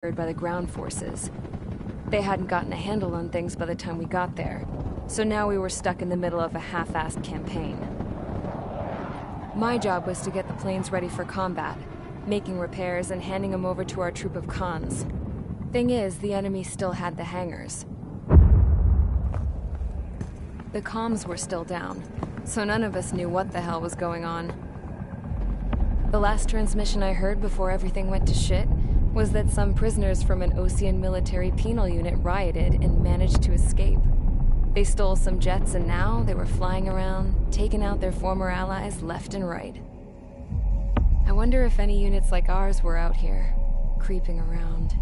by the ground forces. They hadn't gotten a handle on things by the time we got there, so now we were stuck in the middle of a half-assed campaign. My job was to get the planes ready for combat, making repairs and handing them over to our troop of cons. Thing is, the enemy still had the hangars. The comms were still down, so none of us knew what the hell was going on. The last transmission I heard before everything went to shit was that some prisoners from an Osean military penal unit rioted and managed to escape. They stole some jets and now they were flying around, taking out their former allies left and right. I wonder if any units like ours were out here, creeping around.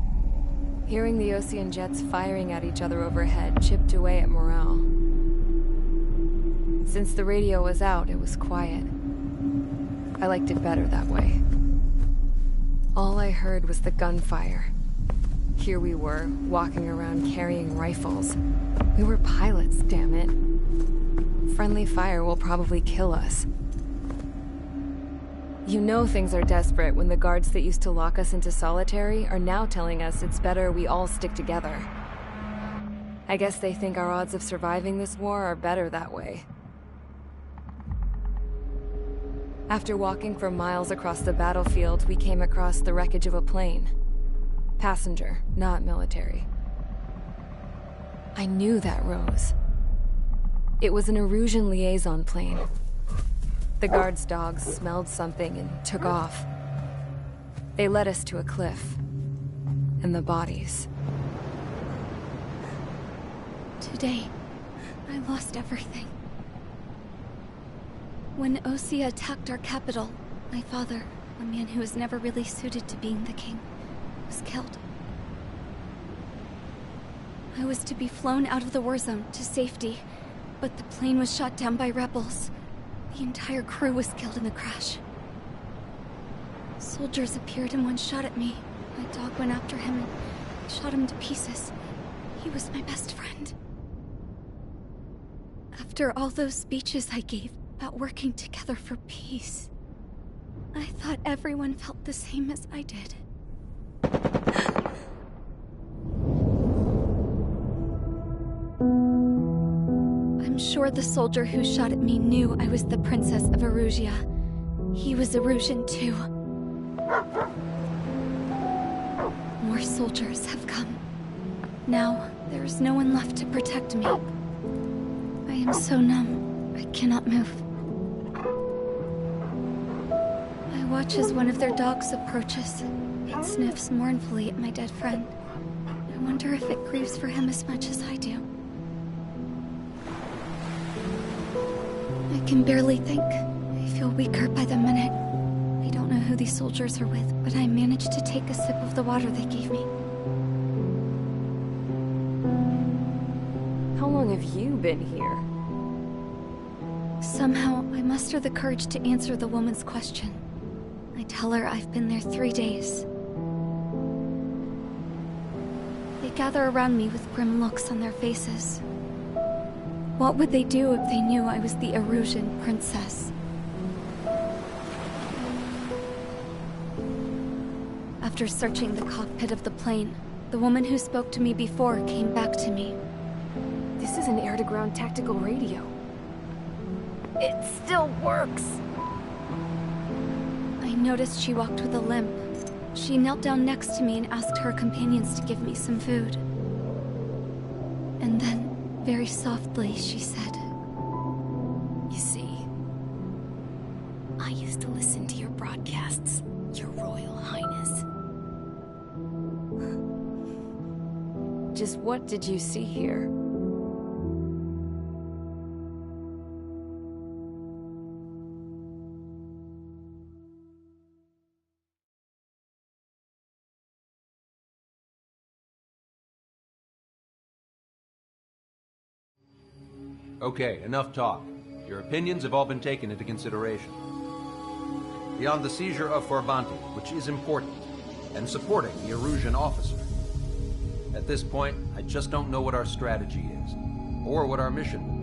Hearing the Osean jets firing at each other overhead chipped away at morale. Since the radio was out, it was quiet. I liked it better that way. All I heard was the gunfire. Here we were, walking around carrying rifles. We were pilots, damn it. Friendly fire will probably kill us. You know things are desperate when the guards that used to lock us into solitary are now telling us it's better we all stick together. I guess they think our odds of surviving this war are better that way. After walking for miles across the battlefield, we came across the wreckage of a plane. Passenger, not military. I knew that rose. It was an Erusian liaison plane. The guard's dogs smelled something and took off. They led us to a cliff. And the bodies. Today, I lost everything. When Osea attacked our capital, my father, a man who was never really suited to being the king, was killed. I was to be flown out of the war zone to safety, but the plane was shot down by rebels. The entire crew was killed in the crash. Soldiers appeared and one shot at me. My dog went after him and shot him to pieces. He was my best friend. After all those speeches I gave about working together for peace, I thought everyone felt the same as I did. I'm sure the soldier who shot at me knew I was the Princess of Erusia. He was Erusian too. More soldiers have come. Now, there is no one left to protect me. I am so numb, I cannot move. I watch as one of their dogs approaches. It sniffs mournfully at my dead friend. I wonder if it grieves for him as much as I do. I can barely think. I feel weaker by the minute. I don't know who these soldiers are with, but I managed to take a sip of the water they gave me. How long have you been here? Somehow, I muster the courage to answer the woman's question. I tell her I've been there 3 days. They gather around me with grim looks on their faces. What would they do if they knew I was the Erusian princess? After searching the cockpit of the plane, the woman who spoke to me before came back to me. This is an air-to-ground tactical radio. It still works! I noticed she walked with a limp. She knelt down next to me and asked her companions to give me some food. And then, very softly, she said, "You see, I used to listen to your broadcasts, Your Royal Highness." Just what did you see here? Okay, enough talk. Your opinions have all been taken into consideration. Beyond the seizure of Forbanti, which is important, and supporting the Erusian officer, at this point, I just don't know what our strategy is, or what our mission will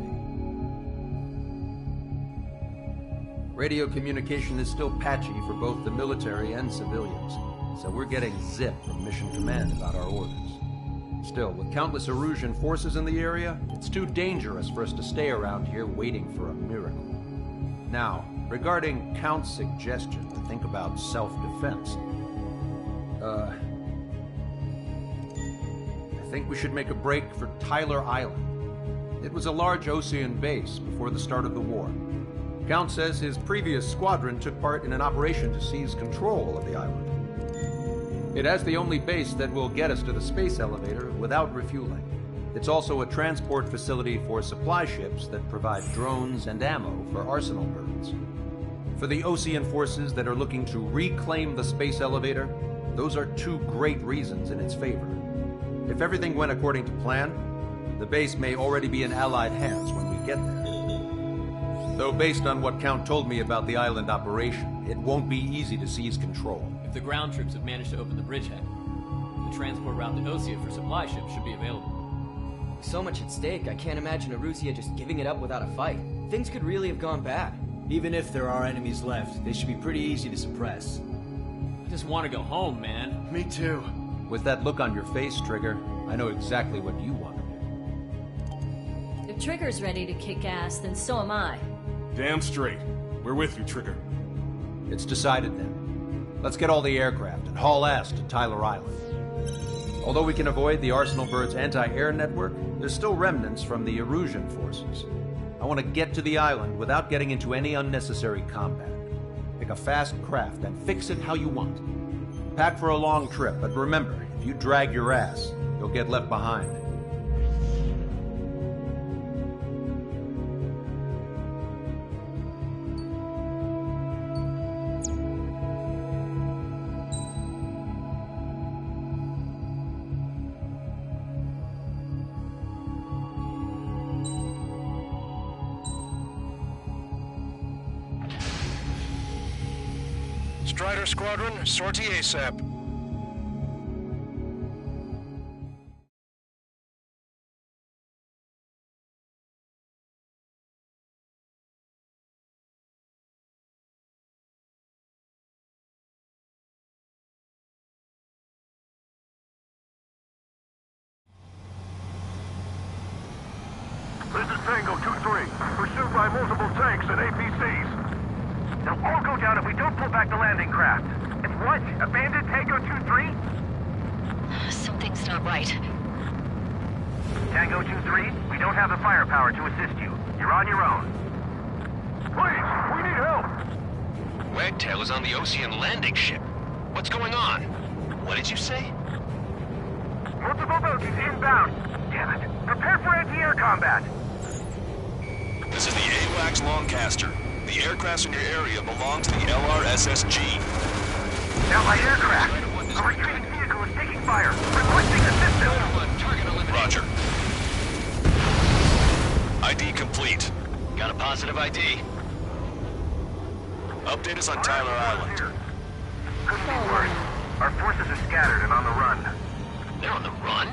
be. Radio communication is still patchy for both the military and civilians, so we're getting zip from Mission Command about our orders. Still, with countless Erusian forces in the area, it's too dangerous for us to stay around here waiting for a miracle. Now, regarding Count's suggestion to think about self-defense, I think we should make a break for Tyler Island. It was a large Osean base before the start of the war. Count says his previous squadron took part in an operation to seize control of the island. It has the only base that will get us to the space elevator without refueling. It's also a transport facility for supply ships that provide drones and ammo for arsenal birds. For the Osean forces that are looking to reclaim the space elevator, those are two great reasons in its favor. If everything went according to plan, the base may already be in Allied hands when we get there. Though based on what Count told me about the island operation, it won't be easy to seize control. If the ground troops have managed to open the bridgehead, the transport route to Osea for supply ships should be available. With so much at stake, I can't imagine Erusia just giving it up without a fight. Things could really have gone bad. Even if there are enemies left, they should be pretty easy to suppress. I just want to go home, man. Me too. With that look on your face, Trigger, I know exactly what you want to do. If Trigger's ready to kick ass, then so am I. Damn straight. We're with you, Trigger. It's decided then. Let's get all the aircraft and haul ass to Tyler Island. Although we can avoid the Arsenal Bird's anti-air network, there's still remnants from the Erusian forces. I want to get to the island without getting into any unnecessary combat. Pick a fast craft and fix it how you want. Pack for a long trip, but remember, if you drag your ass, you'll get left behind. Strider Squadron, sortie ASAP. This is Tango 2-3, pursued by multiple tanks and APCs. They'll all go down if we don't pull back the landing craft. It's what? Abandoned Tango 2-3? Something's not right. Tango 2-3, we don't have the firepower to assist you. You're on your own. Please, we need help! Wagtail is on the Osean landing ship. What's going on? What did you say? Multiple bogies inbound. Damn it. Prepare for anti-air combat. This is the AWACS Longcaster. The aircrafts in your area belong to the LRSSG. Allied aircraft. A retreating vehicle is taking fire. Requesting assistance. Roger. ID complete. Got a positive ID. Update us on Tyler Island. Couldn't be worse. Our forces are scattered and on the run. They're on the run?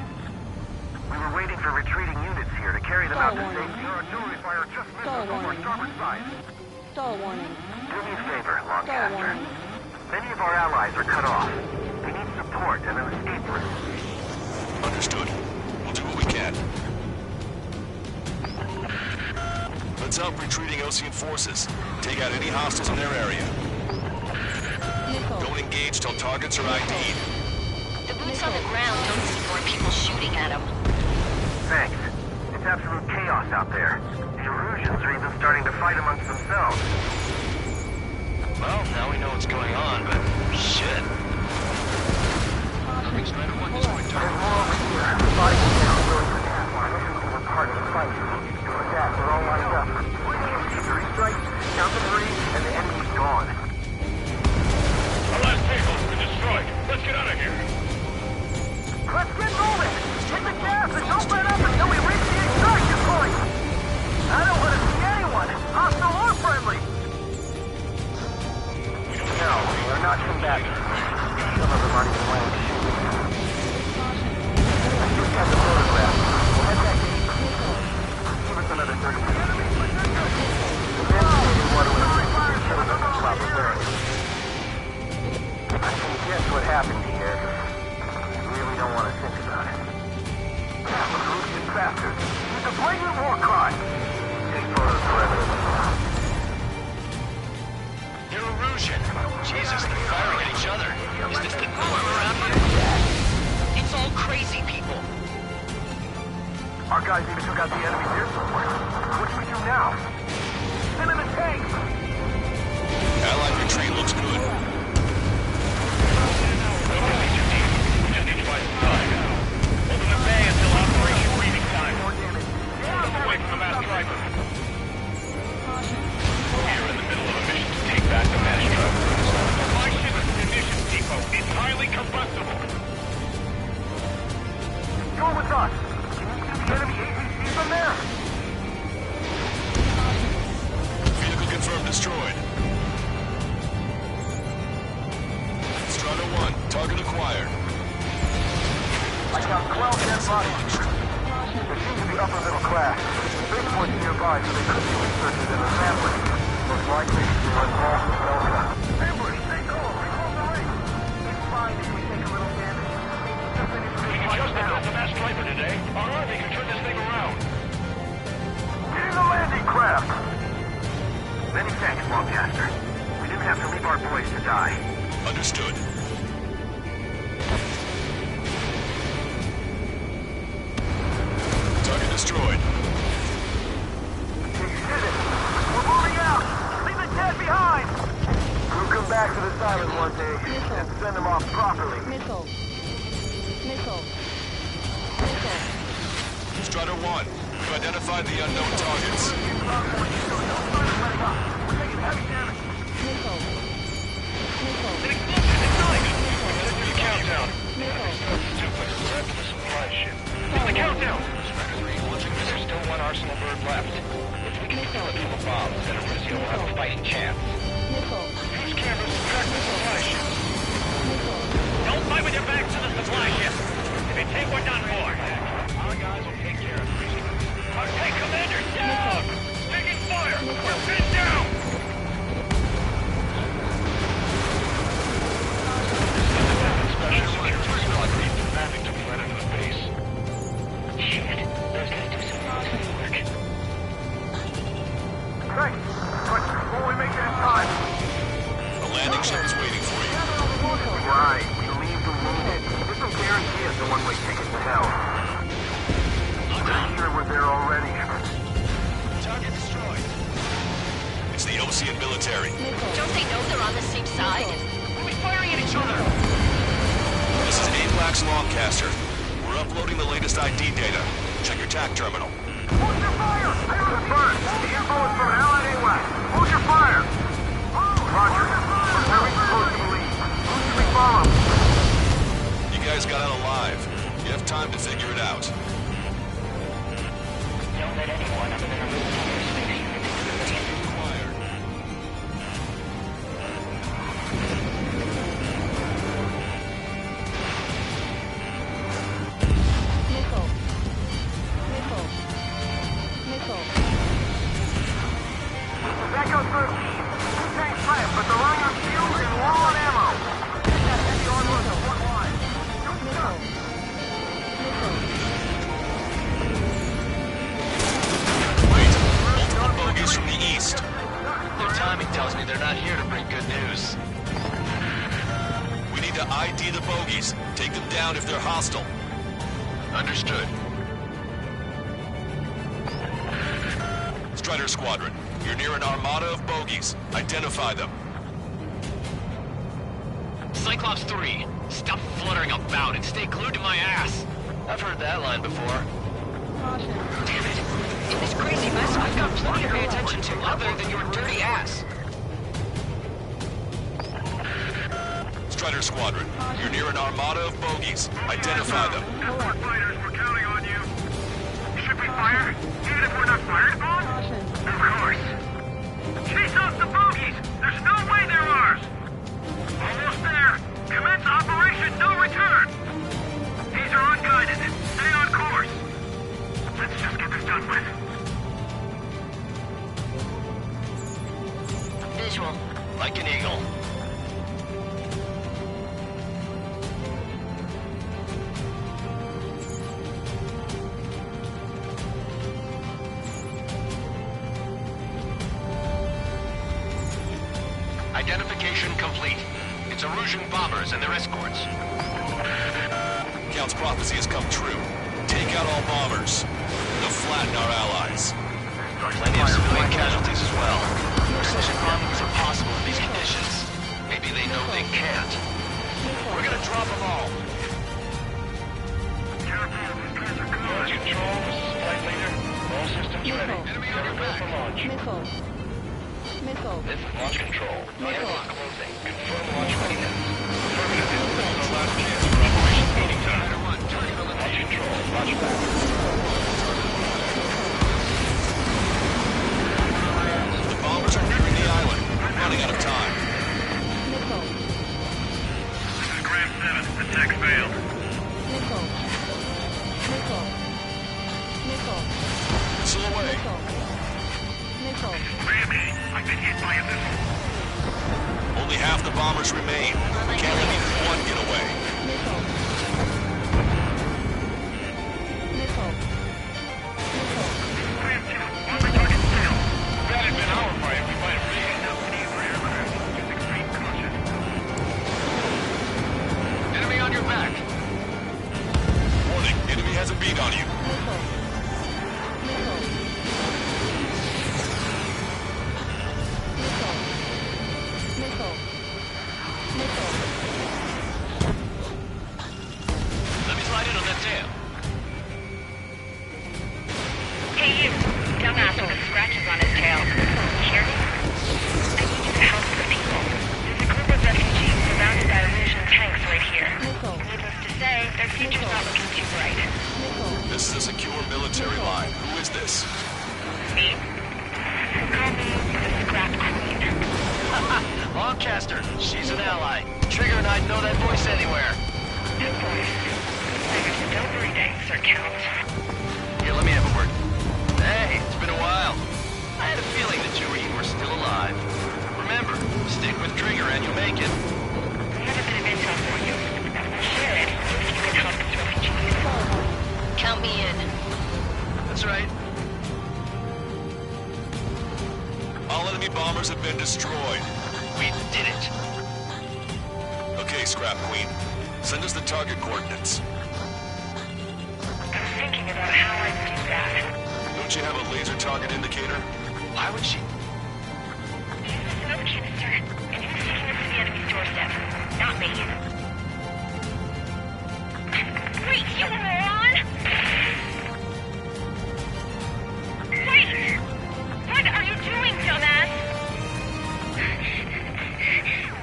We were waiting for retreating units here to carry them out to safety. Our artillery fire just missed us on our starboard side. Stall warning. Do me a favor, Longcaster. Many of our allies are cut off. We need support and an escape route. Understood. We'll do what we can. Let's help retreating Osean forces. Take out any hostiles in their area. Don't engage till targets are ID'd. The boots on the ground don't see more people shooting at them. Thanks. It's absolute chaos out there. The Erusians are even starting to fight amongst themselves. Well, now we know what's going on, but shit. Strider 1 destroyed target. Body count going for gas. We're part of the fight. Gas, they're all lined up. 3 strikes, count to 3, and the enemy's gone. Our last vehicle's been destroyed. Let's get out of here. Let's get moving! Hit the gas and don't let up until we reach the extraction point! I don't want to see anyone, hostile or friendly! No, we're not combatant. Some of them aren't even wearing shoes. Our guys even took out the enemy's air support. What do we do now? Send in the tanks! Allied retreat looks good. Just need to find some time. Open the bay until operation reading time. Away from the mass driver. We're in the middle of a mission to take back the mass driver. My ship's munitions depot is highly combustible. Go with us! Can you see the enemy ACC from there? Vehicle confirmed destroyed. Strata 1, target acquired. I got 12 dead bodies. They seem to be upper middle class. The base point's nearby, so they could be researchers in the family. Most likely, they were involved with Delta. Ambush, stay cool. We hold the ring. It's fine if we take a little damage. We can just pick up the mass driver today. Our army can turn this thing around. Get in the landing craft! Many thanks, Lancaster. We didn't have to leave our boys to die. Understood. Target destroyed. You did it! We're moving out! Leave the dead behind! We'll come back to this island one day and send them off properly. Missile. Missile. Strata 1, you've identified the unknown targets. Countdown. Stupid. Prep the supply ship. It's the countdown. Strider 3, watching this. There's still one arsenal bird left. If we can kill it from above, then Arusio will have a fighting chance. Use cameras to track the supply ship. Don't fight with your backs to the supply ship. If you take, we're done for. Our guys will take care of it. Okay, Commander, down! Taking fire! We're pinned down! Mapping to plan into the base. Shit, those guys do some awesome work. Great! But before we make it in time... A landing ship is waiting for you. Right, we leave the wounded. This will guarantee us a one-way ticket to hell. Pretty sure we're there already. Target destroyed. It's the Ocean military. Don't they know they're on the same side? We're firing at each other! This is AWACS Lancaster. We're uploading the latest ID data. Check your TAC terminal. Hold your fire! Confirmed. The info is from Allied AWACS. Hold your fire! Roger. Where are we supposed to leave? Who should we follow? You guys got out alive. You have time to figure it out. Don't let anyone other than a room space unit into the team. Acquired. That goes 13. Two tanks left, but they're running on fuel and low on ammo. Got heavy armor on the front line. Don't stop. Wait, multiple bogies from the east. Their timing tells me they're not here to bring good news. We need to ID the bogies. Take them down if they're hostile. Understood. Strider Squadron, you're near an armada of bogies. Identify them. Cyclops 3, stop fluttering about and stay glued to my ass. I've heard that line before. Damn it. In this crazy mess, I've got plenty to pay attention to other than your dirty ass. Strider Squadron, you're near an armada of bogies. Identify them. Escort fighters, we're counting on you. Should we fire? Even if we're not fired upon? Of course. Chase off the bogies! There's no way they're ours! Almost there. Commence Operation No Return! These are unguided. Stay on course. Let's just get this done with. Visual. Like an eagle. Identification complete. It's Erusian bombers and their escorts. Count's prophecy has come true. Take out all bombers. They'll flatten our allies. Plenty of civilian casualties as well. Precision bombings are possible in these conditions. Maybe they know they can't. We're gonna drop them all. Launch control, this is flight leader. All systems ready. Enemy on your back. For launch. This is launch control. Enemy closing. Confirm launch readiness. Affirmative. This is our last chance for Operation Meeting Time. Launch control. Launch back. The bombers are nearing the island. We're running out of time. This is Graham 7. Attack failed. Missile away. Grammy, I've been hit by a missile. Only half the bombers remain. Can't let even one get away. Graham 2, on the target still. If that had been our fight, we might have made it. Aircraft, use extreme caution. Enemy on your back. Warning, enemy has a beat on you. Let me slide in on that tail. Hey you, dumbass with the scratches on his tail. Hear me? I need you to help the people. There's a group of refugees surrounded by Illusion tanks right here. Needless to say, their future's not looking too bright. This is a secure military line. Who is this? Me? Call me the Scrap Queen. Lancaster, she's an ally. Trigger and I'd know that voice anywhere. That voice. Like I'm still breathing, Sir Count. Here, let me have a word. Hey, it's been a while. I had a feeling that you were still alive. Remember, stick with Trigger and you'll make it. I have a bit of intel for you. Share it if you can help this refugee. Count me in. That's right. All enemy bombers have been destroyed. We did it. Okay, Scrap Queen. Send us the target coordinates. I was thinking about how I'd do that. Don't you have a laser target indicator? Why would she? Use the smoke canister, and who's taking us to the enemy's doorstep? Not me. Wait, you moron! Wait! What are you doing, dumbass?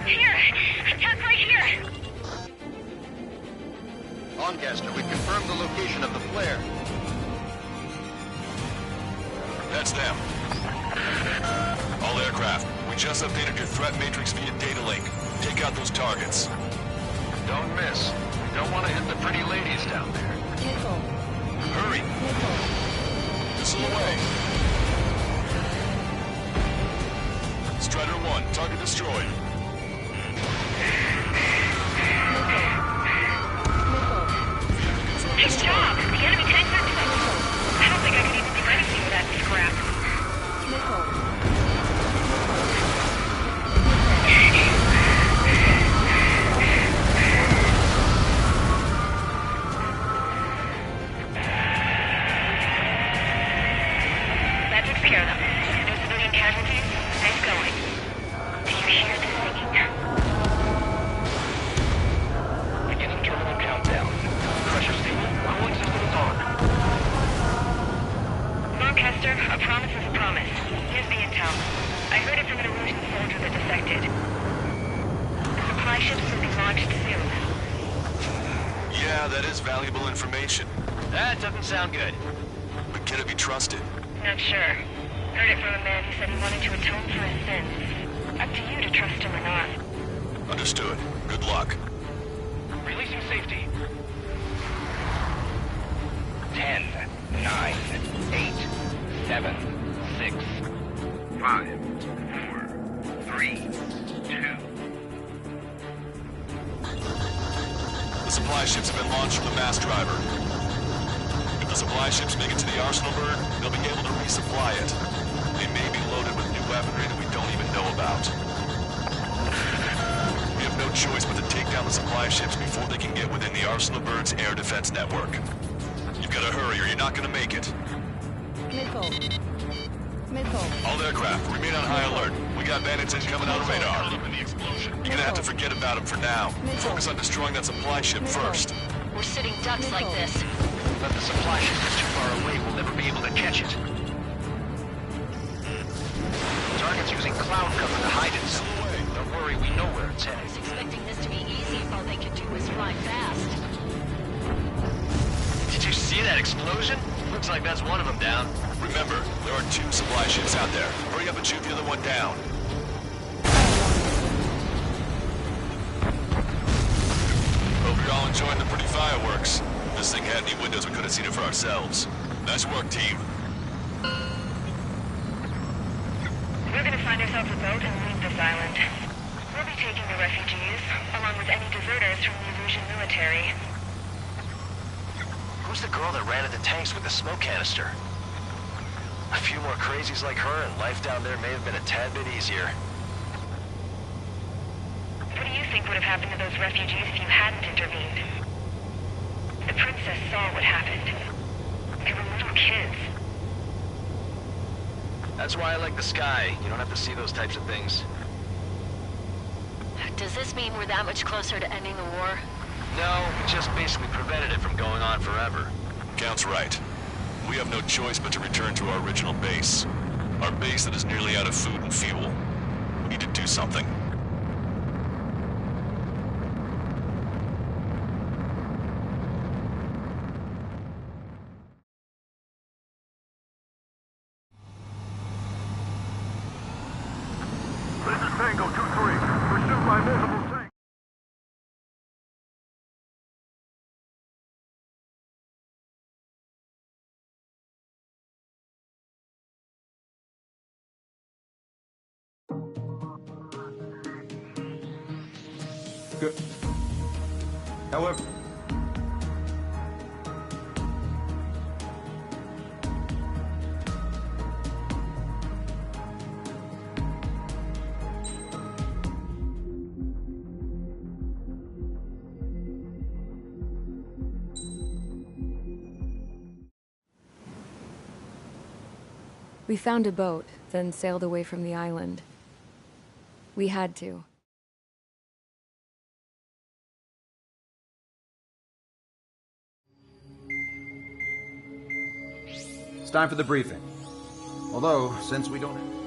Here! Attack right here! Lancaster, we've confirmed the location of the flare. That's them. All aircraft, we just updated your threat matrix via data link. Take out those targets. Don't miss. We don't want to hit the pretty ladies down there. Hurry! Missile away. Strider 1, target destroyed. Good job! The enemy tanks are close. I don't think I can even do anything with that scrap. That took care of them. No civilian casualties? Nice going. Do you hear the singing? Beginning terminal countdown. Pressure stable. Cooling systems on. Lancaster, a promise is a promise. Here's the intel. I heard it from an Illusion soldier that defected. The supply ships will be launched soon. Yeah, that is valuable information. That doesn't sound good. But can it be trusted? Not sure. Heard it from a man who said he wanted to atone for his sins. Up to you to trust him or not. Understood. Good luck. Releasing safety. 10, 9, 8, 7, 6, 5, 4, 3, 2. The supply ships have been launched from the mass driver. If the supply ships make it to the arsenal bird, they'll be able to resupply it. They may be loaded with new weaponry that we don't even know about. We have no choice but to take down the supply ships before they can get within the arsenal bird's air defense network. You You gotta hurry or you're not gonna make it. Missile. Missile. All aircraft, remain on high alert. We got bandits incoming on radar. You're gonna have to forget about them for now. Focus on destroying that supply ship first. We're sitting ducks like this. But the supply ship is too far away. We'll never be able to catch it. Target's using cloud cover to hide itself. Don't worry, we know where it's headed. I was expecting this to be easy if all they could do was fly fast. Did you see that explosion? Looks like that's one of them down. Remember, there are 2 supply ships out there. Hurry up and shoot the other one down. Hope you're all enjoying the pretty fireworks. If this thing had any windows, we could have seen it for ourselves. Nice work, team. We're gonna find ourselves a boat and leave this island. We'll be taking the refugees, along with any deserters from the Erusian military. Who's the girl that ran at the tanks with the smoke canister? A few more crazies like her, and life down there may have been a tad bit easier. What do you think would have happened to those refugees if you hadn't intervened? The princess saw what happened. They were little kids. That's why I like the sky. You don't have to see those types of things. Does this mean we're that much closer to ending the war? No, we just basically prevented it from going on forever. Count's right. We have no choice but to return to our original base. Our base that is nearly out of food and fuel. We need to do something. This is Tango 2-3. Pursued by multiple tanks. Good. However... We found a boat, then sailed away from the island. We had to. It's time for the briefing. Although, since we don't have...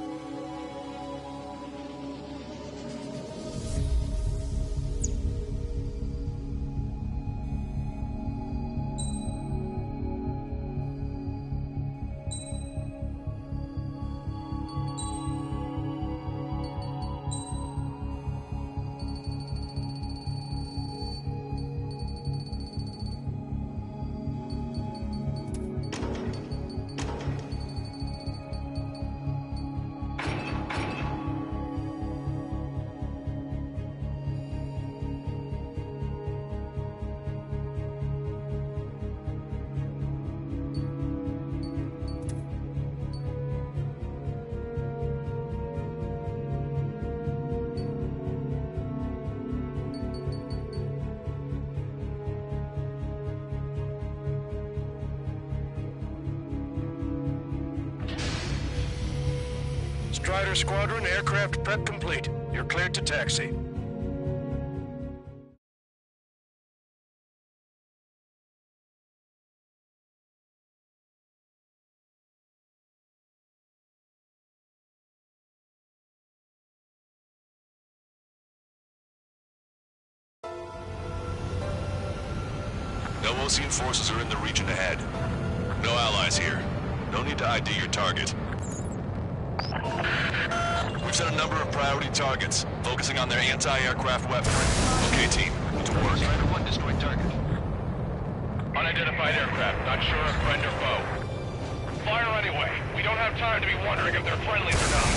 Strider Squadron, aircraft prep complete. You're cleared to taxi. No Ocean forces are in the region ahead. No allies here. No need to ID your target. We've set a number of priority targets, focusing on their anti-aircraft weaponry. Okay, team, get to work. Strider 1 destroyed target. Unidentified aircraft, not sure if friend or foe. Fire anyway. We don't have time to be wondering if they're friendlies or not.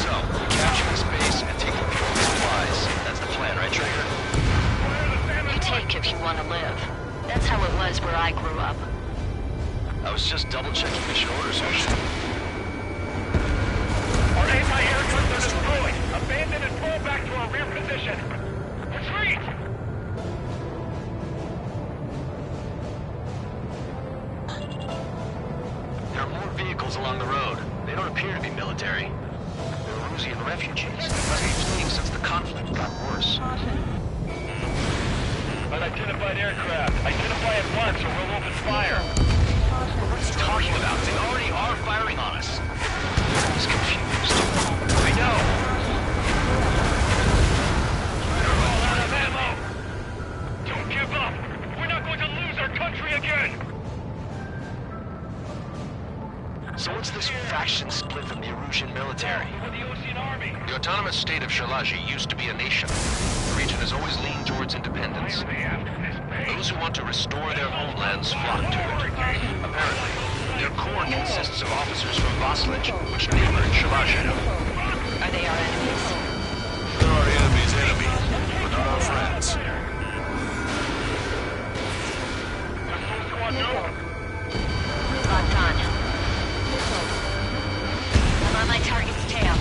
So, capture this base and take control of the supplies. That's the plan, right, Traeger? You take if you want to live. That's how it was where I grew up. I was just double-checking mission orders, Ocean. Our anti-aircraft are destroyed. Abandon and pull back to our rear position. Retreat! vehicles along the road. They don't appear to be military. They're Rusian refugees. Must be fleeing since the conflict got worse. Unidentified aircraft. Identify at once or we'll open fire. What are you talking about? They already are firing on us. He's confused. I know. They're all out of ammo. Don't give up. We're not going to lose our country again. So what's this faction split from the Erusian military? With the Ocean Army. The autonomous state of Shalaji used to be a nation. The region has always leaned towards independence. Those who want to restore their homelands flock to it. Apparently, their core consists of officers from Vaslij, which neighbor Shalaji. Are they our enemies? They're our enemies' enemies, but not our friends. Locked on. I'm on my target's tail.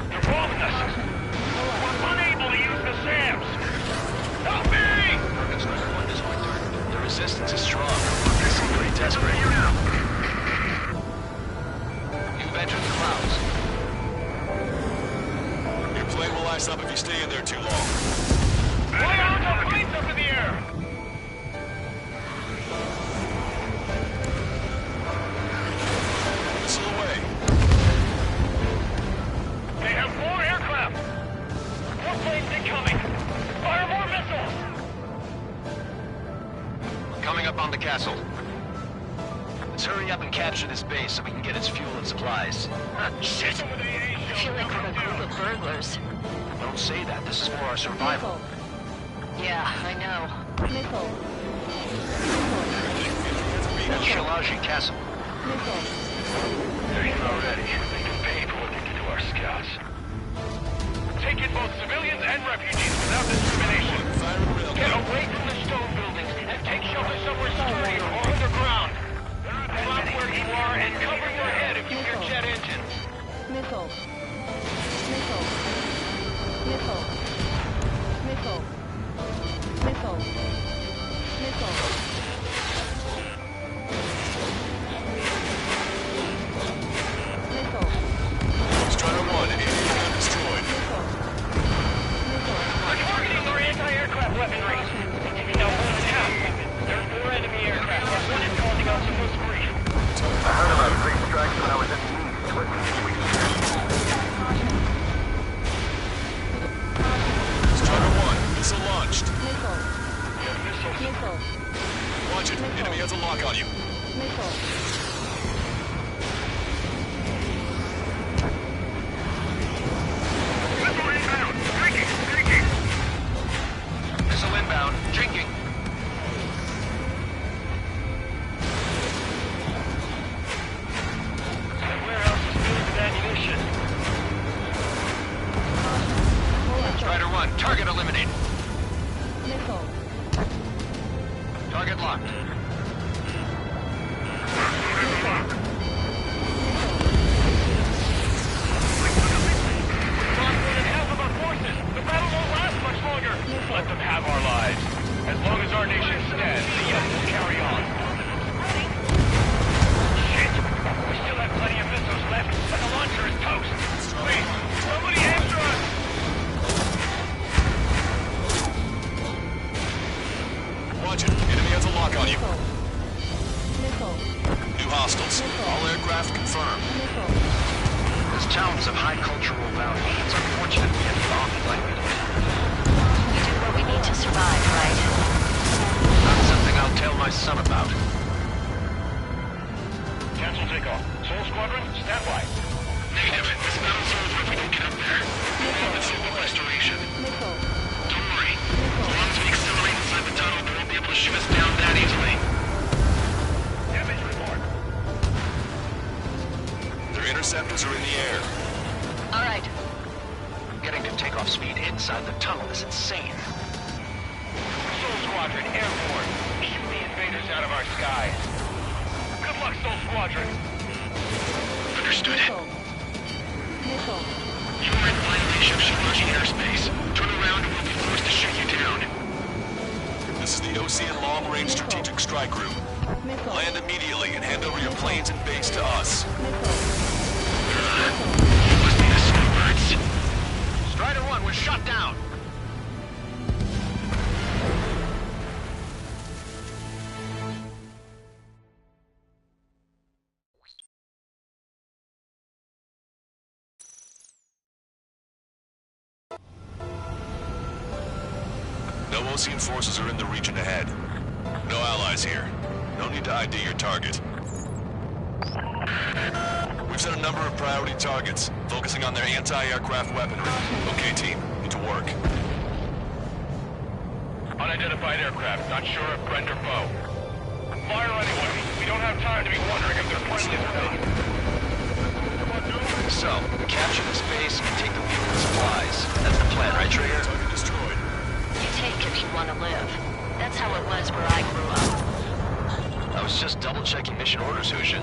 They're following us. We're unable to use the SAMs. Help me! Target's number one destroyed. The resistance is strong. They seem pretty desperate. You've entered the clouds. Your plane will ice up if you stay in there too long. Fly out the planes up in the air! Missile away. They have 4 aircraft! More planes incoming! Fire more missiles! Coming up on the castle. Let's hurry up and capture this base so we can get its fuel and supplies. Shit. I feel like we're a group of burglars. Don't say that. This is for our survival. Yeah, I know. Missile. That's Shalaji Castle. They're here already. They can pay for what they did to our scouts. Take in both civilians and refugees without discrimination. Get away from the stone buildings and take shelter somewhere sturdier or underground. Drop where you are and cover your head if you hear jet engines. Missile. Missile. Missile. Missile. Missile. Missile. Missile. Strider 1, ACECOMBAT destroyed. They're targeting our anti-aircraft weaponry. They're taking out more than half. There are 4 enemy aircraft. One is causing us the most grief. I heard about 3 strikes when I was in the East. Strider 1, missile launched. Missile. Missiles. Missile. Watch it. Enemy has a lock on you. Missile. Missile inbound. Drinking. That warehouse is filled with ammunition. Strider 1. Target eliminated. Missile. Target locked. Lost more than half of our forces. The battle won't last much longer. Let them have our lives. As long as our nation stands, the end will carry on. Shit! We still have plenty of missiles left, but the launcher is toast. Please, somebody answer us! Watch it. Enemy has a lock on you. Missile. New hostiles. All aircraft confirmed. Missile. This town is of high cultural value. It's unfortunate we have bombed like we did. We do what we need to survive, right? Not something I'll tell my son about. Cancel takeoff. Soul Squadron, stand by. Negative. This battle's over if we don't get up there. We'll have a simple restoration. Missile. Don't worry. As long as we accelerate inside the tunnel, they won't be able to shoot us down that easily. Damage report. Their interceptors are in the air. All right. Getting to takeoff speed inside the tunnel is insane. Soul Squadron, airborne. Shoot the invaders out of our skies. Good luck, Soul Squadron. Understood. Missile. Missile. You're in violation of Shalaji airspace. Turn around and we'll be forced to shoot you down. This is the Ocean Long Range Strategic Strike Group. Land immediately and hand over your planes and base to us. Strider 1 was shot down. No Ocean forces are in the region ahead. No allies here. No need to ID your target. We've set a number of priority targets, focusing on their anti-aircraft weaponry. Okay, team, get to work. Unidentified aircraft, not sure if friend or foe. Fire anyway. We don't have time to be wondering if they're friendly or not. So, capture this base and take the fuel and supplies. That's the plan, right, Trigger? Target destroyed. You take if you want to live. That's how it was where I grew up. I was just double-checking mission orders, Hushin.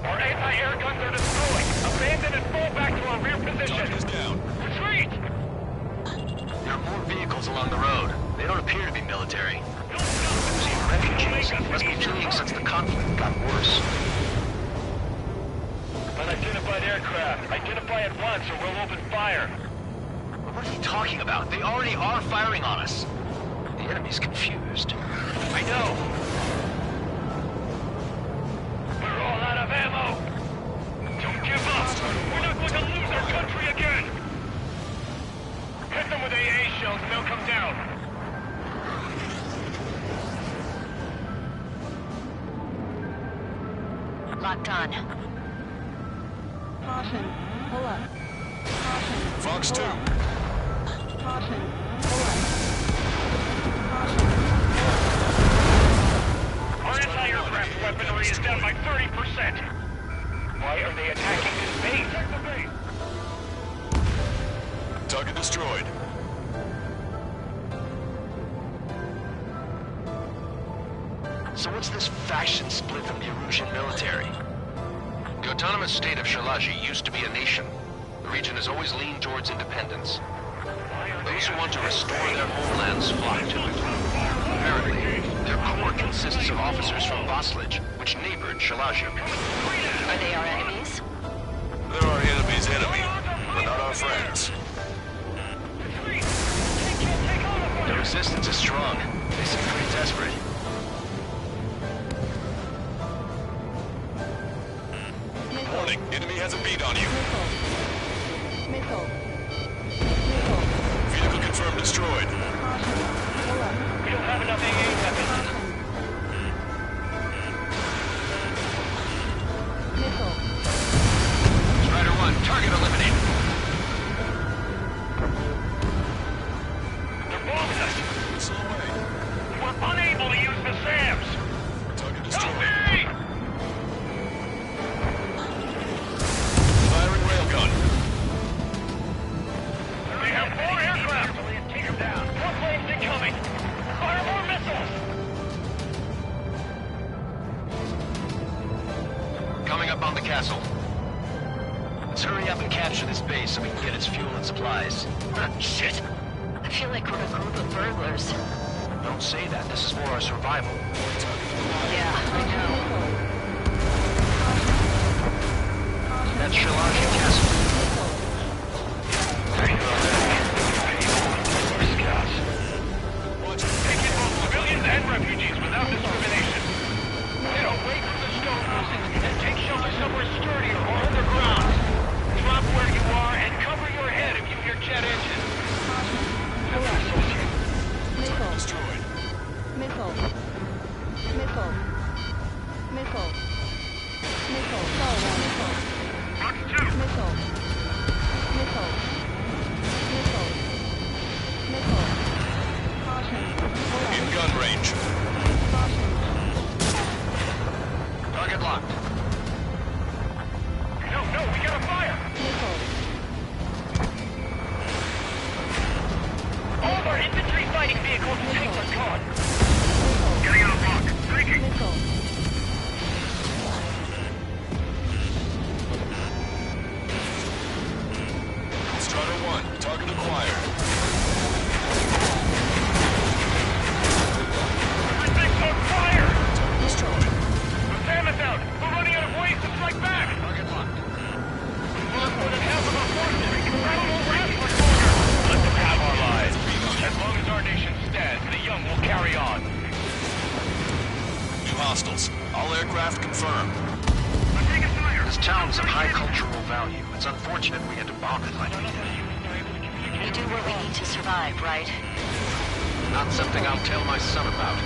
Our anti-air guns are destroyed. Abandon and fall back to our rear position. Target is down. Retreat! There are more vehicles along the road. They don't appear to be military. These refugees must be fleeing since the conflict got worse. Unidentified aircraft. Identify at once or we'll open fire. What are you talking about? They already are firing on us. The enemy's confused. I know. We're all out of ammo. Don't give up. We're not going to lose our country again. Hit them with AA shells and they'll come down. Locked on. Caution. Pull up. Caution. Fox 2. Caution. Pull up. Caution. Our anti-aircraft weaponry is down by 30%. Why are they attacking this base? Attack the base. Target destroyed. So what's this faction split from the Erusian military? The autonomous state of Shalaji used to be a nation. The region has always leaned towards independence. Those who want to restore their homelands flock to it. Apparently, their core consists of officers from Vaslij, which neighbored Shalaji. Are they our enemies? They're our enemy's enemy, but not our friends. The resistance is strong. They seem pretty desperate. Warning, enemy has a beat on you. Missile. Vehicle confirmed destroyed. Pull up. We don't have enough AA weapons. Missile. Strider 1, target eliminated. They're bombing us. Missile away. We're unable to use the SAMs. Target Help destroyed. me! Firing railgun. They have 4 aircraft. Take them down. 4 planes incoming. Fire more missiles. Coming up on the castle. Let's hurry up and capture this base so we can get its fuel and supplies. Shit! I feel like we're a group of burglars. Don't say that. This is for our survival. Yeah, I know. That's Shalaji Castle. There you go, Scouts. Take in both civilians and refugees without discrimination. Get away from the stone houses and take shelter somewhere sturdier or underground. Drop where you are and cover your head if you hear jet engines. Missile. Destroyed. Missile. Missile. Missile. Missile. Follow missile. Fox 2. Missile. Missile. Missile. Missile. Caution. Pull up. In gun range. Caution. Target locked. No, we gotta fire. Missile. All of our infantry fighting vehicles and tanks are gone. Missile. Getting on a block. Breaking. Missile. Strider 1, target acquired. as our nation stands, the young will carry on. New hostiles. All aircraft confirmed. This town's of high cultural value. It's unfortunate we had to bomb it like we did. We do what we need to survive, right? Not something I'll tell my son about.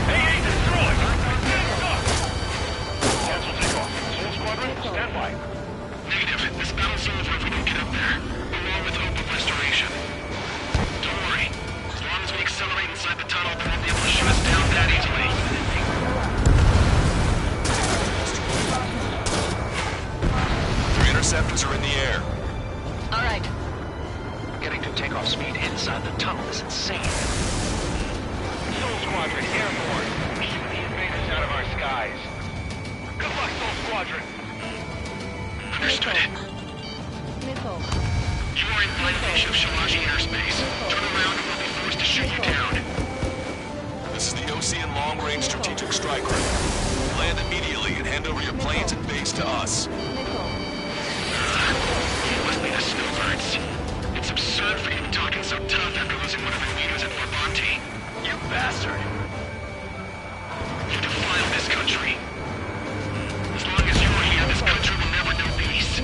Hey, destroy! Cancel takeoff. Soul Squadron, stand by. Negative. This battle's over if we don't get up there, along with hope of restoration. Don't worry. As long as we accelerate inside the tunnel, they won't be able to shoot us down that easily. Three interceptors are in the air. All right. Getting to takeoff speed inside the tunnel is insane. Soul Squadron, airborne. Keep the invaders out of our skies. Good luck, Soul Squadron. Understood. Missile. You are in violation of Shalaji airspace. Turn around and we'll be forced to shoot you down. This is the Ocean Long Range Strategic Strike Group. Land immediately and hand over your planes and base to us. You must be the snowbirds. It's absurd for you to be talking so tough after losing one of the leaders at Forbanti. You bastard. You defile this country. As long as you're here, this country will never know peace.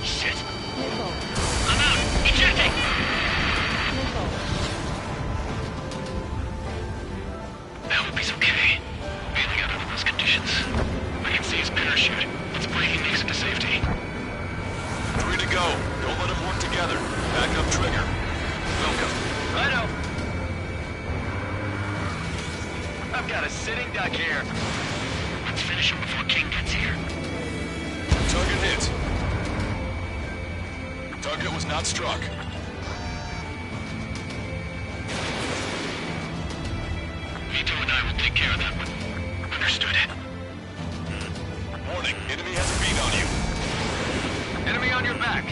Shit. I'm out! Ejecting! I hope he's okay. Bailing out under those conditions. I can see his parachute. It's breaking makes it to safety. 3 to go. Don't let them work together. Back up trigger. Welcome. Righto. I've got a sitting duck here. Let's finish him before King gets here. Target hit. Target was not struck. Vito and I will take care of that one. Understood. Warning, enemy has a beat on you. Enemy on your back.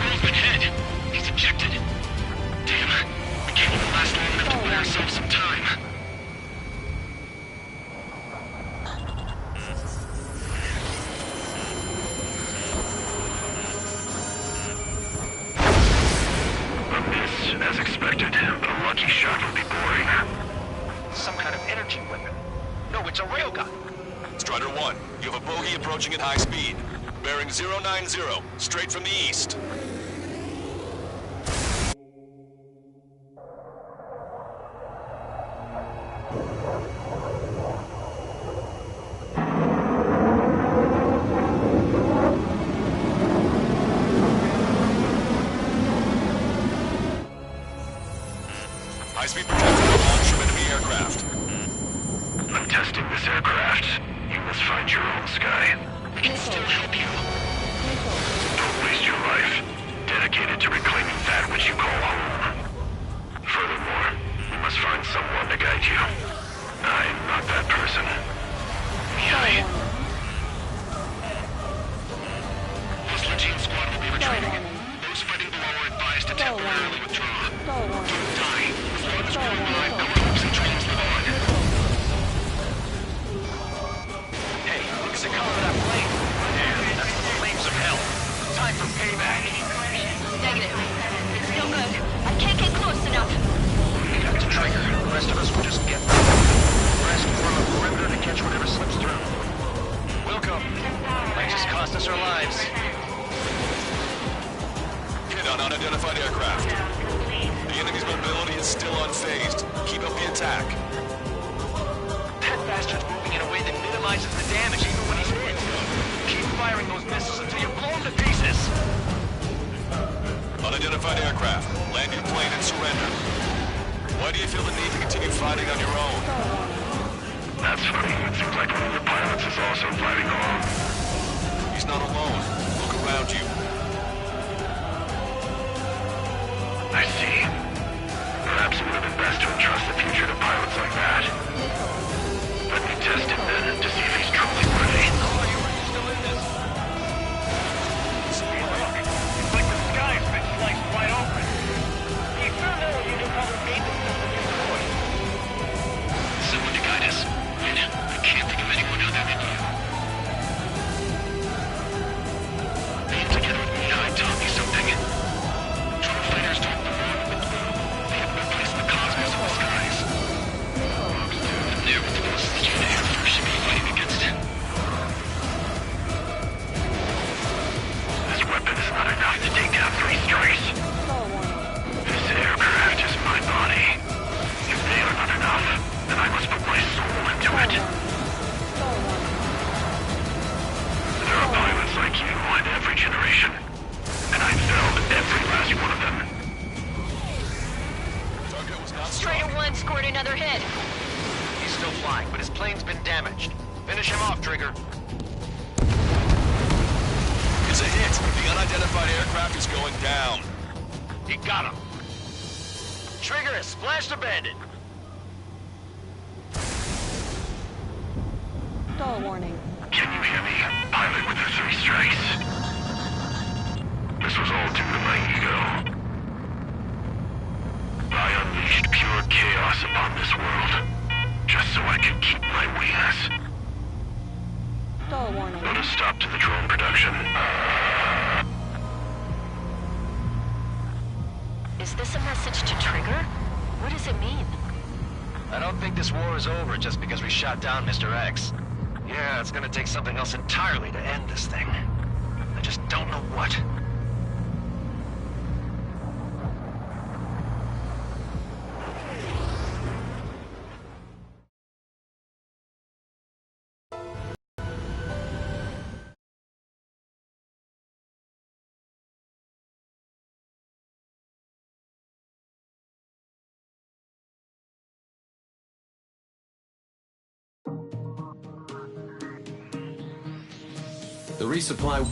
Movement head. He's ejected. Damn. We can't even last long enough to buy ourselves some time. A miss, as expected, but a lucky shot would be boring. Some kind of energy weapon. No, it's a railgun. Strider 1, you have a bogey approaching at high speed. Bearing 090, straight from the east. High-speed projectile launch from enemy aircraft. I'm testing this aircraft. You must find your own sky. We can still help you. Don't waste your life. Dedicated to reclaiming that which you call home. Furthermore, we must find someone to guide you. I'm not that person. Yai. Hostler Team Squad will be retreating. Those fighting below are advised to temporarily withdraw. Don't die. As long as we're alive, our hopes and dreams live on. Hey, look at the color of that flame. Damn, that's the flames of hell. Time for payback. Negative. It's still good. I can't get close enough. It's a trigger. The rest of us will just get rest from a perimeter to catch whatever slips through. Welcome. Might just cost us our lives. Hit on unidentified aircraft. The enemy's mobility is still unfazed. Keep up the attack. That bastard's moving in a way that minimizes the damage even when he's hit. Keep firing those missiles until you blow him to pieces. Unidentified aircraft. Land your plane and surrender. Why do you feel the need to continue fighting on your own? That's funny. It seems like one of the pilots is also fighting alone. He's not alone. Look around you. I see. Perhaps it would have been best to entrust the future to pilots like that. Let me test him then to see if he's truly worthy. Oh, you were still in this. Hey, look. It's like the sky's been sliced wide open. You sure know you knew how to made this stuff with your voice? Someone to guide us. And I can't think of anyone other than you. Band together. Finish him off, Trigger. It's a hit. The unidentified aircraft is going down. You got him. Trigger has splashed a bandit. Stall warning. Can you hear me? Pilot with the 3 strikes. This was all due to my ego. I unleashed pure chaos upon this world, just so I could keep my wings. Stall warning. Put a stop to the drone production. Is this a message to Trigger? What does it mean? I don't think this war is over just because we shot down Mr. X. Yeah, it's gonna take something else entirely to end this thing. I just don't know what. The resupply